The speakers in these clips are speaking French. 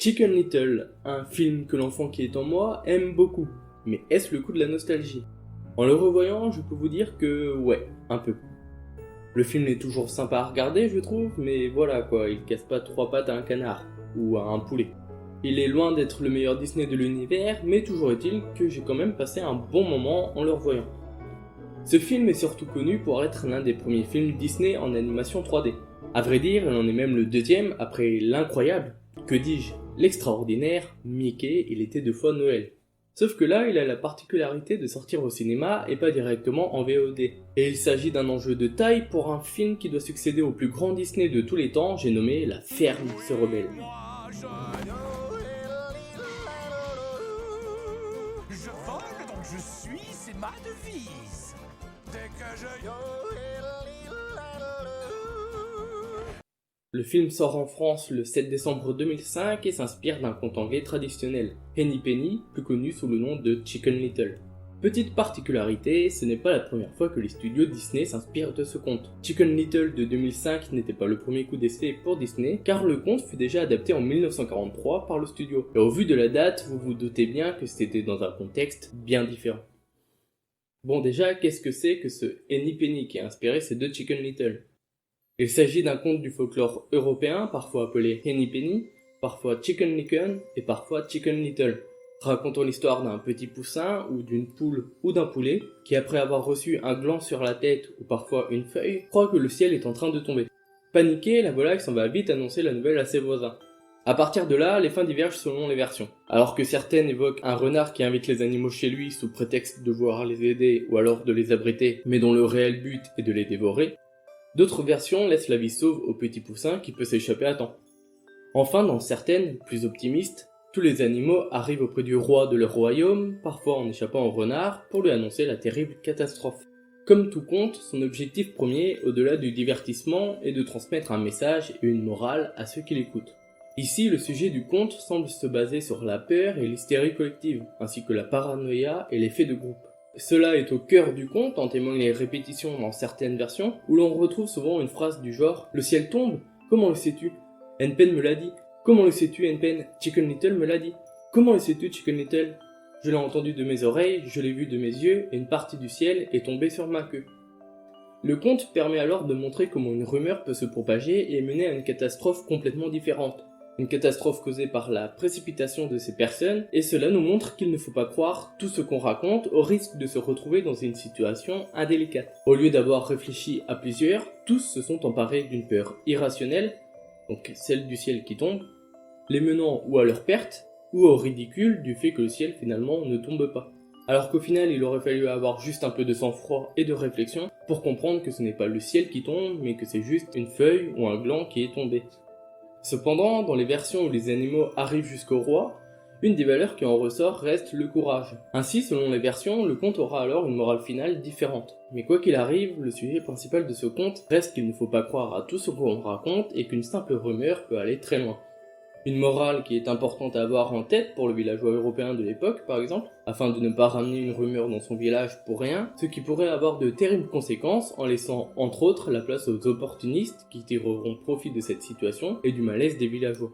Chicken Little, un film que l'enfant qui est en moi aime beaucoup. Mais est-ce le coup de la nostalgie? En le revoyant, je peux vous dire que ouais, un peu. Le film est toujours sympa à regarder, je trouve, mais voilà quoi, il casse pas trois pattes à un canard, ou à un poulet. Il est loin d'être le meilleur Disney de l'univers, mais toujours est-il que j'ai quand même passé un bon moment en le revoyant. Ce film est surtout connu pour être l'un des premiers films Disney en animation 3D. À vrai dire, il en est même le deuxième après l'incroyable, que dis-je, l'extraordinaire Mickey, il était 2 fois Noël. Sauf que là, il a la particularité de sortir au cinéma et pas directement en VOD. Et il s'agit d'un enjeu de taille pour un film qui doit succéder au plus grand Disney de tous les temps, j'ai nommé La Ferme se rebelle. Je vole donc je suis, c'est ma devise. Dès que je... Le film sort en France le 7 décembre 2005 et s'inspire d'un conte anglais traditionnel, Henny Penny, plus connu sous le nom de Chicken Little. Petite particularité, ce n'est pas la première fois que les studios Disney s'inspirent de ce conte. Chicken Little de 2005 n'était pas le premier coup d'essai pour Disney, car le conte fut déjà adapté en 1943 par le studio. Et au vu de la date, vous vous doutez bien que c'était dans un contexte bien différent. Bon déjà, qu'est-ce que c'est que ce Henny Penny qui a inspiré ces 2 Chicken Little? Il s'agit d'un conte du folklore européen, parfois appelé Henny Penny, parfois Chicken Licken et parfois Chicken Little, racontant l'histoire d'un petit poussin ou d'une poule ou d'un poulet qui, après avoir reçu un gland sur la tête ou parfois une feuille, croit que le ciel est en train de tomber. Paniqué, la volaille s'en va vite annoncer la nouvelle à ses voisins. À partir de là, les fins divergent selon les versions. Alors que certaines évoquent un renard qui invite les animaux chez lui sous prétexte de vouloir les aider ou alors de les abriter, mais dont le réel but est de les dévorer, d'autres versions laissent la vie sauve au petit poussin qui peut s'échapper à temps. Enfin, dans certaines, plus optimistes, tous les animaux arrivent auprès du roi de leur royaume, parfois en échappant au renard, pour lui annoncer la terrible catastrophe. Comme tout conte, son objectif premier, au-delà du divertissement, est de transmettre un message et une morale à ceux qui l'écoutent. Ici, le sujet du conte semble se baser sur la peur et l'hystérie collective, ainsi que la paranoïa et l'effet de groupe. Cela est au cœur du conte, en témoignent les répétitions dans certaines versions, où l'on retrouve souvent une phrase du genre « Le ciel tombe? Comment le sais-tu? Henpen me l'a dit. Comment le sais-tu, Henpen? Chicken Little me l'a dit. Comment le sais-tu, Chicken Little? Je l'ai entendu de mes oreilles, je l'ai vu de mes yeux, et une partie du ciel est tombée sur ma queue. » Le conte permet alors de montrer comment une rumeur peut se propager et mener à une catastrophe complètement différente. Une catastrophe causée par la précipitation de ces personnes, et cela nous montre qu'il ne faut pas croire tout ce qu'on raconte au risque de se retrouver dans une situation indélicate. Au lieu d'avoir réfléchi à plusieurs, tous se sont emparés d'une peur irrationnelle, donc celle du ciel qui tombe, les menant ou à leur perte, ou au ridicule du fait que le ciel finalement ne tombe pas. Alors qu'au final il aurait fallu avoir juste un peu de sang-froid et de réflexion pour comprendre que ce n'est pas le ciel qui tombe, mais que c'est juste une feuille ou un gland qui est tombé. Cependant, dans les versions où les animaux arrivent jusqu'au roi, une des valeurs qui en ressort reste le courage. Ainsi, selon les versions, le conte aura alors une morale finale différente. Mais quoi qu'il arrive, le sujet principal de ce conte reste qu'il ne faut pas croire à tout ce qu'on raconte et qu'une simple rumeur peut aller très loin. Une morale qui est importante à avoir en tête pour le villageois européen de l'époque, par exemple, afin de ne pas ramener une rumeur dans son village pour rien, ce qui pourrait avoir de terribles conséquences en laissant, entre autres, la place aux opportunistes qui tireront profit de cette situation et du malaise des villageois.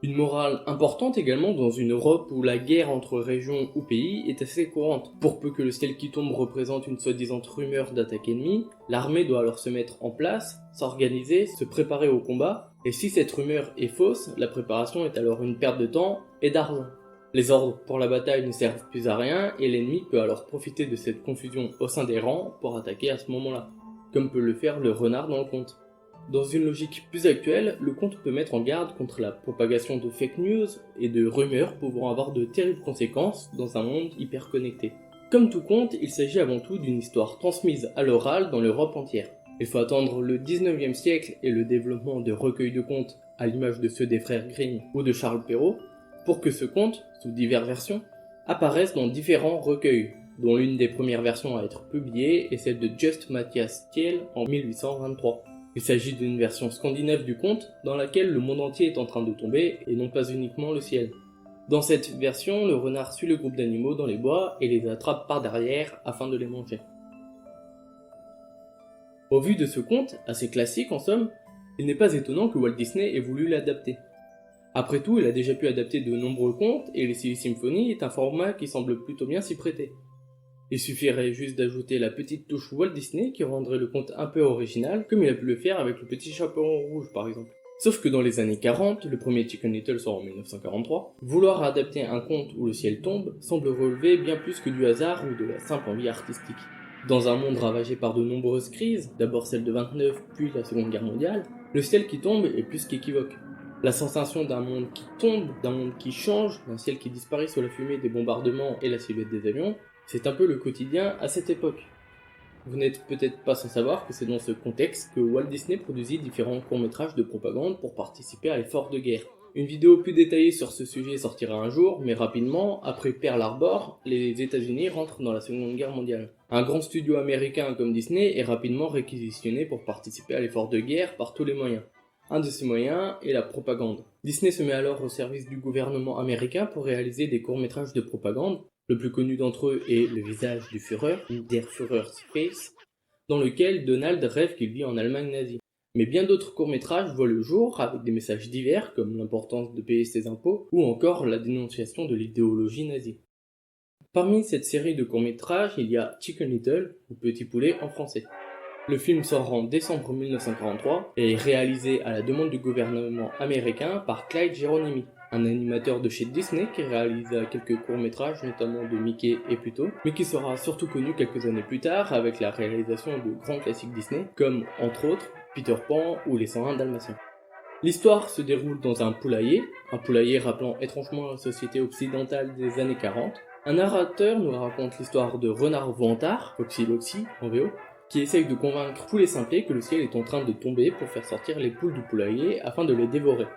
Une morale importante également dans une Europe où la guerre entre régions ou pays est assez courante. Pour peu que le ciel qui tombe représente une soi-disant rumeur d'attaque ennemie, l'armée doit alors se mettre en place, s'organiser, se préparer au combat, et si cette rumeur est fausse, la préparation est alors une perte de temps et d'argent. Les ordres pour la bataille ne servent plus à rien et l'ennemi peut alors profiter de cette confusion au sein des rangs pour attaquer à ce moment-là, comme peut le faire le renard dans le conte. Dans une logique plus actuelle, le conte peut mettre en garde contre la propagation de fake news et de rumeurs pouvant avoir de terribles conséquences dans un monde hyper connecté. Comme tout conte, il s'agit avant tout d'une histoire transmise à l'oral dans l'Europe entière. Il faut attendre le 19e siècle et le développement de recueils de contes à l'image de ceux des frères Grimm ou de Charles Perrault pour que ce conte, sous diverses versions, apparaisse dans différents recueils, dont l'une des premières versions à être publiée est celle de Just Matthias Thiel en 1823. Il s'agit d'une version scandinave du conte dans laquelle le monde entier est en train de tomber et non pas uniquement le ciel. Dans cette version, le renard suit le groupe d'animaux dans les bois et les attrape par derrière afin de les manger. Au vu de ce conte, assez classique en somme, il n'est pas étonnant que Walt Disney ait voulu l'adapter. Après tout, il a déjà pu adapter de nombreux contes, et les Silly Symphony est un format qui semble plutôt bien s'y prêter. Il suffirait juste d'ajouter la petite touche Walt Disney qui rendrait le conte un peu original, comme il a pu le faire avec le petit chaperon rouge par exemple. Sauf que dans les années 40, le premier Chicken Little sort en 1943, vouloir adapter un conte où le ciel tombe semble relever bien plus que du hasard ou de la simple envie artistique. Dans un monde ravagé par de nombreuses crises, d'abord celle de 29 puis la Seconde Guerre mondiale, le ciel qui tombe est plus qu'équivoque. La sensation d'un monde qui tombe, d'un monde qui change, d'un ciel qui disparaît sous la fumée des bombardements et la silhouette des avions, c'est un peu le quotidien à cette époque. Vous n'êtes peut-être pas sans savoir que c'est dans ce contexte que Walt Disney produisit différents courts-métrages de propagande pour participer à l'effort de guerre. Une vidéo plus détaillée sur ce sujet sortira un jour, mais rapidement, après Pearl Harbor, les États-Unis rentrent dans la Seconde Guerre mondiale. Un grand studio américain comme Disney est rapidement réquisitionné pour participer à l'effort de guerre par tous les moyens. Un de ces moyens est la propagande. Disney se met alors au service du gouvernement américain pour réaliser des courts-métrages de propagande. Le plus connu d'entre eux est Le visage du Führer, Der Führer's Face, dans lequel Donald rêve qu'il vit en Allemagne nazie. Mais bien d'autres courts-métrages voient le jour avec des messages divers comme l'importance de payer ses impôts ou encore la dénonciation de l'idéologie nazie. Parmi cette série de courts-métrages, il y a Chicken Little, ou Petit Poulet en français. Le film sort en décembre 1943 et est réalisé à la demande du gouvernement américain par Clyde Geronimi, un animateur de chez Disney qui réalisa quelques courts-métrages, notamment de Mickey et Pluto, mais qui sera surtout connu quelques années plus tard avec la réalisation de grands classiques Disney, comme entre autres Peter Pan ou Les 101 Dalmatiens. L'histoire se déroule dans un poulailler rappelant étrangement la société occidentale des années 40. Un narrateur nous raconte l'histoire de Renard Vantard, Foxy Loxy en VO, qui essaye de convaincre Poulet Simplet que le ciel est en train de tomber pour faire sortir les poules du poulailler afin de les dévorer.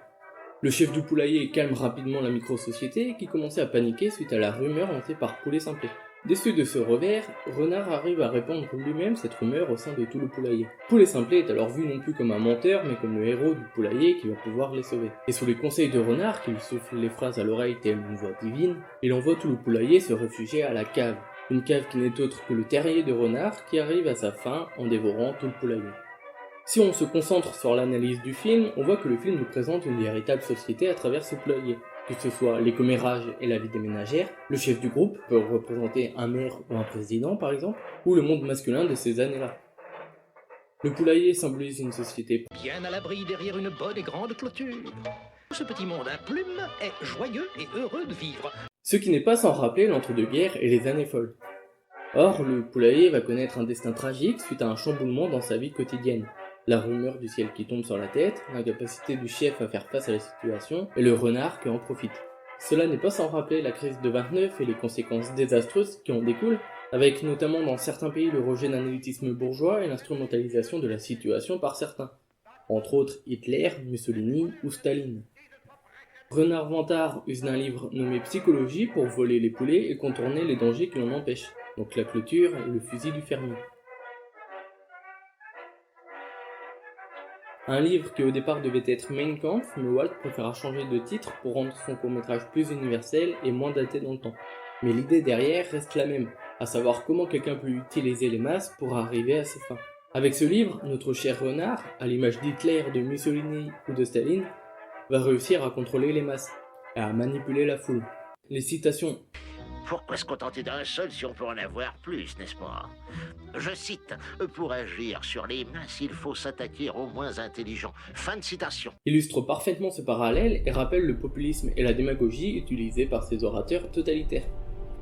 Le chef du poulailler calme rapidement la micro-société qui commençait à paniquer suite à la rumeur lancée par Poulet Simplet. Déçu de ce revers, Renard arrive à répandre lui-même cette rumeur au sein de tout le poulailler. Poulet Simplet est alors vu non plus comme un menteur mais comme le héros du poulailler qui va pouvoir les sauver. Et sous les conseils de Renard, qui lui souffle les phrases à l'oreille telle une voix divine, il envoie tout le poulailler se réfugier à la cave. Une cave qui n'est autre que le terrier de Renard qui arrive à sa fin en dévorant tout le poulailler. Si on se concentre sur l'analyse du film, on voit que le film nous présente une véritable société à travers ce poulailler. Que ce soit les commérages et la vie des ménagères, le chef du groupe peut représenter un maire ou un président par exemple, ou le monde masculin de ces années-là. Le poulailler symbolise une société bien à l'abri derrière une bonne et grande clôture. Ce petit monde à plumes est joyeux et heureux de vivre. Ce qui n'est pas sans rappeler l'entre-deux-guerres et les années folles. Or, le poulailler va connaître un destin tragique suite à un chamboulement dans sa vie quotidienne. La rumeur du ciel qui tombe sur la tête, l'incapacité du chef à faire face à la situation, et le renard qui en profite. Cela n'est pas sans rappeler la crise de 29 et les conséquences désastreuses qui en découlent, avec notamment dans certains pays le rejet d'un élitisme bourgeois et l'instrumentalisation de la situation par certains. Entre autres Hitler, Mussolini ou Staline. Renard Vantard use d'un livre nommé Psychologie pour voler les poulets et contourner les dangers qui l'en empêchent, donc la clôture et le fusil du fermier. Un livre qui au départ devait être Mein Kampf, mais Walt préféra changer de titre pour rendre son court-métrage plus universel et moins daté dans le temps. Mais l'idée derrière reste la même, à savoir comment quelqu'un peut utiliser les masses pour arriver à ses fins. Avec ce livre, notre cher renard, à l'image d'Hitler, de Mussolini ou de Staline, va réussir à contrôler les masses, et à manipuler la foule. Les citations « Pourquoi se contenter d'un seul si on peut en avoir plus, n'est-ce pas ?» Je cite, « Pour agir sur les masses, il faut s'attaquer aux moins intelligents. » Fin de citation. Illustrent parfaitement ce parallèle et rappellent le populisme et la démagogie utilisés par ces orateurs totalitaires.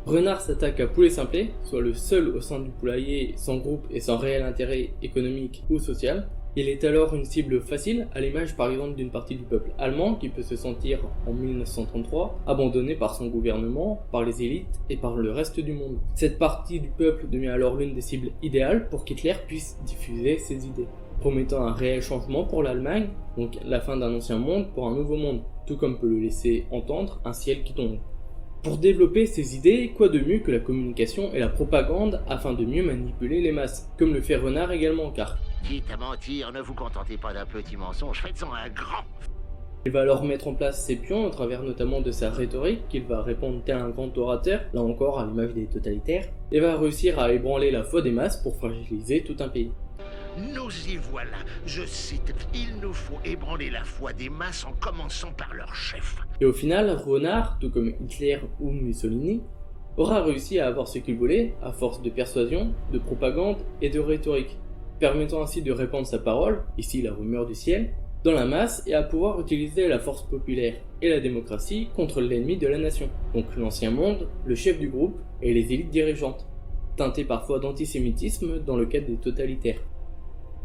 Renard s'attaque à Poulet Simplet, soit le seul au sein du poulailler sans groupe et sans réel intérêt économique ou social. Il est alors une cible facile, à l'image par exemple d'une partie du peuple allemand qui peut se sentir, en 1933, abandonné par son gouvernement, par les élites et par le reste du monde. Cette partie du peuple devient alors l'une des cibles idéales pour qu'Hitler puisse diffuser ses idées, promettant un réel changement pour l'Allemagne, donc la fin d'un ancien monde pour un nouveau monde, tout comme peut le laisser entendre un ciel qui tombe. Pour développer ces idées, quoi de mieux que la communication et la propagande afin de mieux manipuler les masses, comme le fait Renard également, car Quitte à mentir, ne vous contentez pas d'un petit mensonge, faites-en un grand. Il va alors mettre en place ses pions, au travers notamment de sa rhétorique, qu'il va répondre tel un grand orateur, là encore à l'image des totalitaires, et va réussir à ébranler la foi des masses pour fragiliser tout un pays. Nous y voilà, je cite, il nous faut ébranler la foi des masses en commençant par leur chef. Et au final, Renard, tout comme Hitler ou Mussolini, aura réussi à avoir ce qu'il voulait à force de persuasion, de propagande et de rhétorique, permettant ainsi de répandre sa parole, ici la rumeur du ciel, dans la masse et à pouvoir utiliser la force populaire et la démocratie contre l'ennemi de la nation, donc l'ancien monde, le chef du groupe et les élites dirigeantes, teinté parfois d'antisémitisme dans le cadre des totalitaires.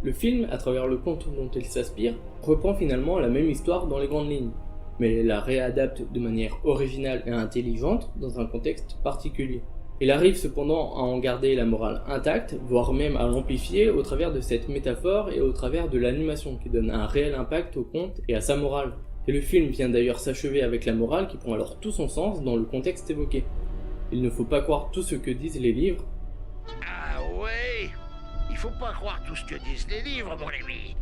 Le film, à travers le conte dont il s'inspire, reprend finalement la même histoire dans les grandes lignes, mais la réadapte de manière originale et intelligente dans un contexte particulier. Il arrive cependant à en garder la morale intacte, voire même à l'amplifier au travers de cette métaphore et au travers de l'animation qui donne un réel impact au conte et à sa morale. Et le film vient d'ailleurs s'achever avec la morale qui prend alors tout son sens dans le contexte évoqué. Il ne faut pas croire tout ce que disent les livres. Ah ouais, il faut pas croire tout ce que disent les livres, mon ami.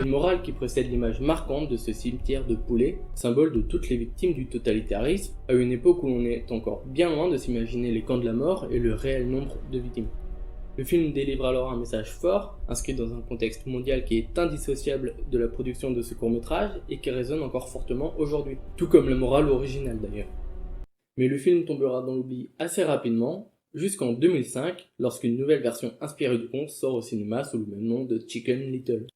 Une morale qui précède l'image marquante de ce cimetière de poulets, symbole de toutes les victimes du totalitarisme, à une époque où l'on est encore bien loin de s'imaginer les camps de la mort et le réel nombre de victimes. Le film délivre alors un message fort, inscrit dans un contexte mondial qui est indissociable de la production de ce court-métrage et qui résonne encore fortement aujourd'hui, tout comme la morale originale d'ailleurs. Mais le film tombera dans l'oubli assez rapidement, jusqu'en 2005, lorsqu'une nouvelle version inspirée du conte sort au cinéma sous le même nom de Chicken Little.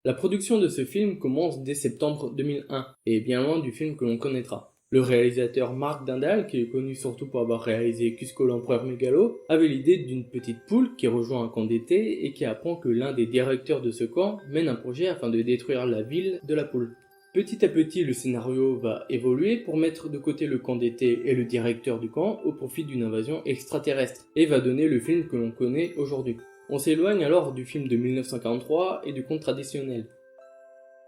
La production de ce film commence dès septembre 2001 et est bien loin du film que l'on connaîtra. Le réalisateur Marc Dindal, qui est connu surtout pour avoir réalisé Cusco l'Empereur Mégalo, avait l'idée d'une petite poule qui rejoint un camp d'été et qui apprend que l'un des directeurs de ce camp mène un projet afin de détruire la ville de la poule. Petit à petit, le scénario va évoluer pour mettre de côté le camp d'été et le directeur du camp au profit d'une invasion extraterrestre et va donner le film que l'on connaît aujourd'hui. On s'éloigne alors du film de 1943 et du conte traditionnel.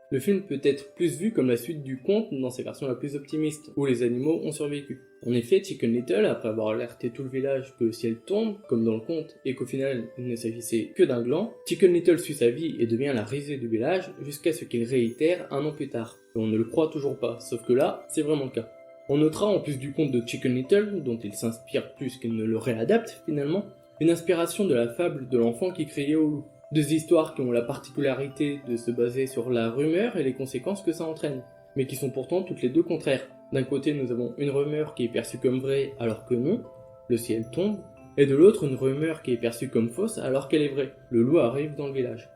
Le film peut être plus vu comme la suite du conte dans ses versions la plus optimiste, où les animaux ont survécu. En effet, Chicken Little, après avoir alerté tout le village que le ciel tombe, comme dans le conte, et qu'au final il ne s'agissait que d'un gland, Chicken Little suit sa vie et devient la risée du village jusqu'à ce qu'il réitère un an plus tard. Et on ne le croit toujours pas, sauf que là, c'est vraiment le cas. On notera en plus du conte de Chicken Little, dont il s'inspire plus qu'il ne le réadapte finalement, une inspiration de la fable de l'enfant qui criait au loup. Deux histoires qui ont la particularité de se baser sur la rumeur et les conséquences que ça entraîne, mais qui sont pourtant toutes les deux contraires. D'un côté, nous avons une rumeur qui est perçue comme vraie alors que non, le ciel tombe, et de l'autre, une rumeur qui est perçue comme fausse alors qu'elle est vraie, le loup arrive dans le village.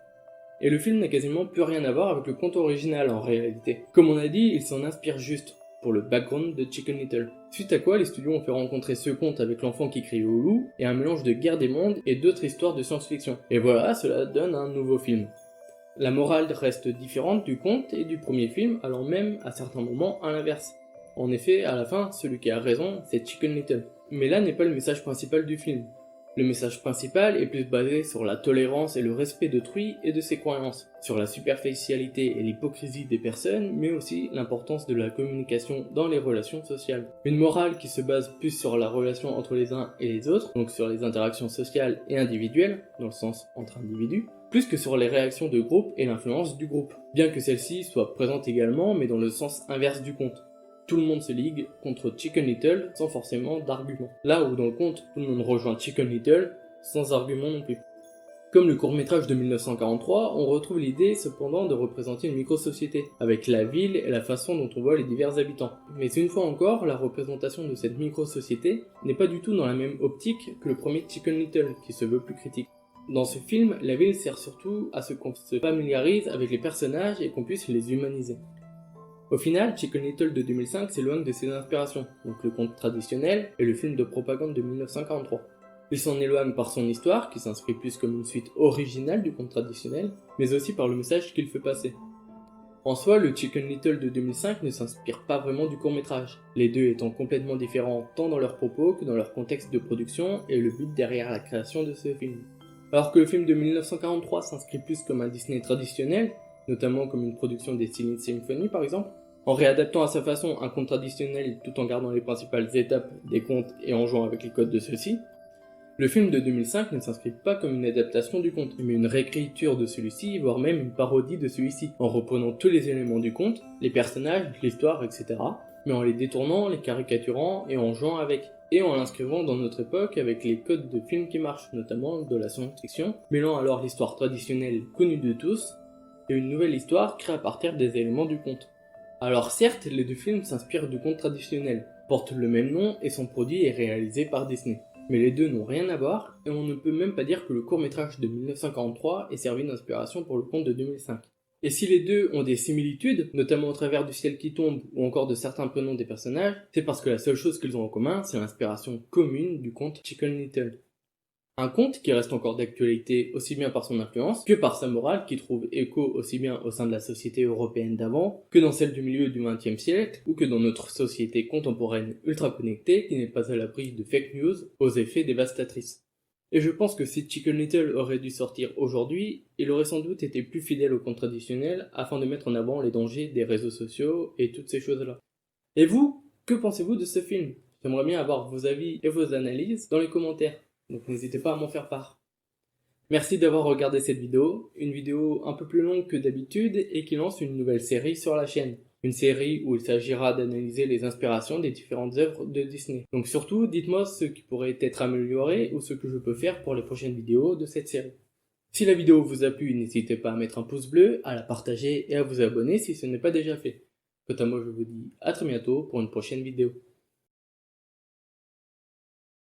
Et le film n'a quasiment plus rien à voir avec le conte original en réalité. Comme on a dit, il s'en inspire juste pour le background de Chicken Little. Suite à quoi, les studios ont fait rencontrer ce conte avec l'enfant qui crie au loup, et un mélange de guerre des mondes et d'autres histoires de science-fiction. Et voilà, cela donne un nouveau film. La morale reste différente du conte et du premier film, allant même à certains moments à l'inverse. En effet, à la fin, celui qui a raison, c'est Chicken Little. Mais là n'est pas le message principal du film. Le message principal est plus basé sur la tolérance et le respect d'autrui et de ses croyances, sur la superficialité et l'hypocrisie des personnes, mais aussi l'importance de la communication dans les relations sociales. Une morale qui se base plus sur la relation entre les uns et les autres, donc sur les interactions sociales et individuelles, dans le sens entre individus, plus que sur les réactions de groupe et l'influence du groupe, bien que celle-ci soit présente également, mais dans le sens inverse du conte. Tout le monde se ligue contre Chicken Little sans forcément d'argument. Là où dans le conte, tout le monde rejoint Chicken Little sans argument non plus. Comme le court-métrage de 1943, on retrouve l'idée cependant de représenter une micro-société, avec la ville et la façon dont on voit les divers habitants. Mais une fois encore, la représentation de cette micro-société n'est pas du tout dans la même optique que le premier Chicken Little, qui se veut plus critique. Dans ce film, la ville sert surtout à ce qu'on se familiarise avec les personnages et qu'on puisse les humaniser. Au final, Chicken Little de 2005 s'éloigne de ses inspirations, donc le conte traditionnel et le film de propagande de 1943. Il s'en éloigne par son histoire, qui s'inscrit plus comme une suite originale du conte traditionnel, mais aussi par le message qu'il fait passer. En soi, le Chicken Little de 2005 ne s'inspire pas vraiment du court-métrage, les deux étant complètement différents tant dans leurs propos que dans leur contexte de production et le but derrière la création de ce film. Alors que le film de 1943 s'inscrit plus comme un Disney traditionnel, notamment comme une production des Silent Symphony par exemple, en réadaptant à sa façon un conte traditionnel tout en gardant les principales étapes des contes et en jouant avec les codes de ceux-ci, le film de 2005 ne s'inscrit pas comme une adaptation du conte, mais une réécriture de celui-ci, voire même une parodie de celui-ci, en reprenant tous les éléments du conte, les personnages, l'histoire, etc., mais en les détournant, les caricaturant et en jouant avec, et en l'inscrivant dans notre époque avec les codes de films qui marchent, notamment de la science-fiction, mêlant alors l'histoire traditionnelle connue de tous, et une nouvelle histoire créée à partir des éléments du conte. Alors certes, les deux films s'inspirent du conte traditionnel, portent le même nom et sont produits et réalisés par Disney. Mais les deux n'ont rien à voir, et on ne peut même pas dire que le court-métrage de 1943 ait servi d'inspiration pour le conte de 2005. Et si les deux ont des similitudes, notamment au travers du ciel qui tombe ou encore de certains prénoms des personnages, c'est parce que la seule chose qu'ils ont en commun, c'est l'inspiration commune du conte Chicken Little. Un conte qui reste encore d'actualité aussi bien par son influence que par sa morale qui trouve écho aussi bien au sein de la société européenne d'avant que dans celle du milieu du XXe siècle ou que dans notre société contemporaine ultra connectée qui n'est pas à l'abri de fake news aux effets dévastatrices. Et je pense que si Chicken Little aurait dû sortir aujourd'hui, il aurait sans doute été plus fidèle au conte traditionnel afin de mettre en avant les dangers des réseaux sociaux et toutes ces choses-là. Et vous, que pensez-vous de ce film ? J'aimerais bien avoir vos avis et vos analyses dans les commentaires. Donc n'hésitez pas à m'en faire part. Merci d'avoir regardé cette vidéo, une vidéo un peu plus longue que d'habitude et qui lance une nouvelle série sur la chaîne. Une série où il s'agira d'analyser les inspirations des différentes œuvres de Disney. Donc surtout, dites-moi ce qui pourrait être amélioré ou ce que je peux faire pour les prochaines vidéos de cette série. Si la vidéo vous a plu, n'hésitez pas à mettre un pouce bleu, à la partager et à vous abonner si ce n'est pas déjà fait. Quant à moi, je vous dis à très bientôt pour une prochaine vidéo.